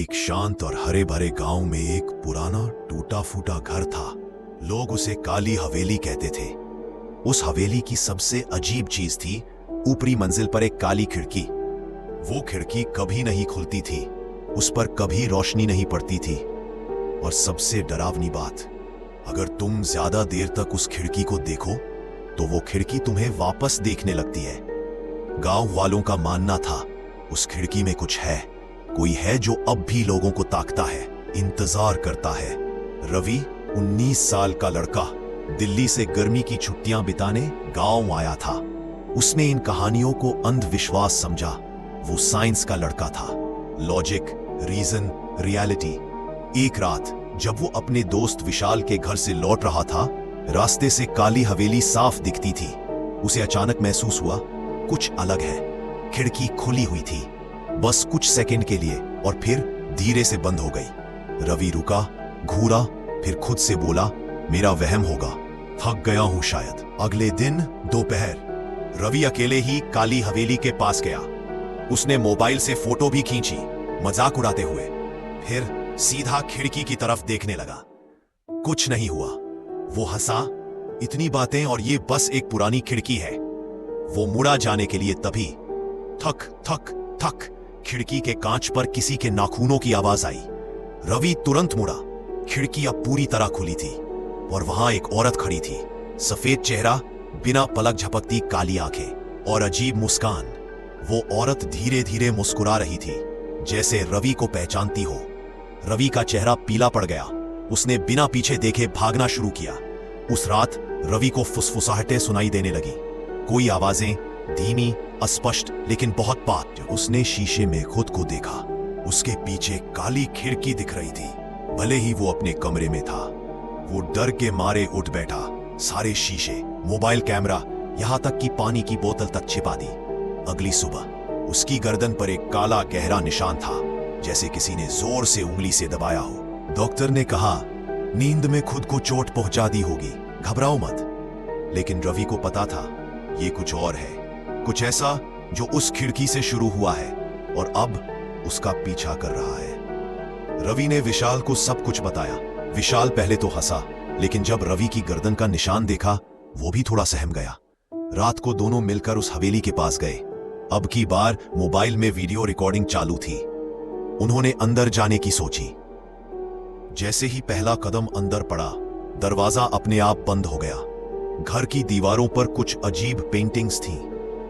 एक शांत और हरे भरे गांव में एक पुराना टूटा फूटा घर था। लोग उसे काली हवेली कहते थे। उस हवेली की सबसे अजीब चीज थी ऊपरी मंजिल पर एक काली खिड़की। वो खिड़की कभी नहीं खुलती थी, उस पर कभी रोशनी नहीं पड़ती थी। और सबसे डरावनी बात, अगर तुम ज्यादा देर तक उस खिड़की को देखो तो वो खिड़की तुम्हें वापस देखने लगती है। गांव वालों का मानना था उस खिड़की में कुछ है, कोई है जो अब भी लोगों को ताकता है, इंतजार करता है। रवि 19 साल का लड़का दिल्ली से गर्मी की छुट्टियां बिताने गांव आया था। उसने इन कहानियों को अंधविश्वास समझा। वो साइंस का लड़का था, लॉजिक, रीजन, रियलिटी। एक रात जब वो अपने दोस्त विशाल के घर से लौट रहा था, रास्ते से काली हवेली साफ दिखती थी। उसे अचानक महसूस हुआ कुछ अलग है। खिड़की खुली हुई थी, बस कुछ सेकंड के लिए, और फिर धीरे से बंद हो गई। रवि रुका, घूरा, फिर खुद से बोला, मेरा वहम होगा, थक गया हूं शायद। अगले दिन दोपहर रवि अकेले ही काली हवेली के पास गया। उसने मोबाइल से फोटो भी खींची, मजाक उड़ाते हुए। फिर सीधा खिड़की की तरफ देखने लगा। कुछ नहीं हुआ। वो हंसा, इतनी बातें और ये बस एक पुरानी खिड़की है। वो मुड़ा जाने के लिए तभी थक थक थक खिड़की के कांच पर किसी के नाखूनों की आवाज आई। रवि तुरंत मुड़ा। खिड़की अब पूरी तरह खुली थी और वहां एक औरत खड़ी थी। सफेद चेहरा, बिना पलक झपकती काली आंखें और अजीब मुस्कान। वो औरत धीरे धीरे मुस्कुरा रही थी, जैसे रवि को पहचानती हो। रवि का चेहरा पीला पड़ गया। उसने बिना पीछे देखे भागना शुरू किया। उस रात रवि को फुसफुसाहटें सुनाई देने लगी, कोई आवाजें, धीमी, अस्पष्ट, लेकिन बहुत पास। जब उसने शीशे में खुद को देखा, उसके पीछे काली खिड़की दिख रही थी। भले ही वो अपने कमरे में था, वो डर के मारे उठ बैठा। सारे शीशे, मोबाइल कैमरा, यहां तक कि पानी की बोतल तक छिपा दी। अगली सुबह उसकी गर्दन पर एक काला गहरा निशान था, जैसे किसी ने जोर से उंगली से दबाया हो। डॉक्टर ने कहा, नींद में खुद को चोट पहुंचा दी होगी, घबराओ मत। लेकिन रवि को पता था ये कुछ और है, कुछ ऐसा जो उस खिड़की से शुरू हुआ है और अब उसका पीछा कर रहा है। रवि ने विशाल को सब कुछ बताया। विशाल पहले तो हंसा, लेकिन जब रवि की गर्दन का निशान देखा, वो भी थोड़ा सहम गया। रात को दोनों मिलकर उस हवेली के पास गए। अब की बार मोबाइल में वीडियो रिकॉर्डिंग चालू थी। उन्होंने अंदर जाने की सोची। जैसे ही पहला कदम अंदर पड़ा, दरवाजा अपने आप बंद हो गया। घर की दीवारों पर कुछ अजीब पेंटिंग्स थीं,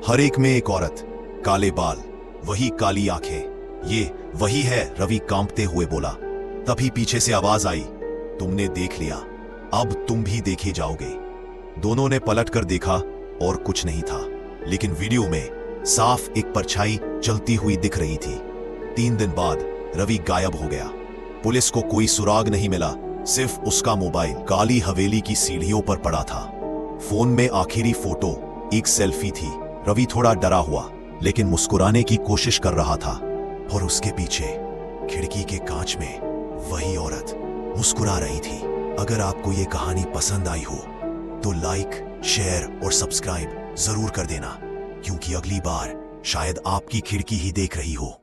हर एक में एक औरत, काले बाल, वही काली आंखें। ये वही है, रवि कांपते हुए बोला। तभी पीछे से आवाज आई, तुमने देख लिया, अब तुम भी देखे जाओगे। दोनों ने पलटकर देखा और कुछ नहीं था, लेकिन वीडियो में साफ एक परछाई चलती हुई दिख रही थी। 3 दिन बाद रवि गायब हो गया। पुलिस को कोई सुराग नहीं मिला, सिर्फ उसका मोबाइल काली हवेली की सीढ़ियों पर पड़ा था। फोन में आखिरी फोटो एक सेल्फी थी। रवि थोड़ा डरा हुआ, लेकिन मुस्कुराने की कोशिश कर रहा था। और उसके पीछे खिड़की के कांच में वही औरत मुस्कुरा रही थी। अगर आपको ये कहानी पसंद आई हो तो लाइक, शेयर और सब्सक्राइब जरूर कर देना, क्योंकि अगली बार शायद आपकी खिड़की ही देख रही हो।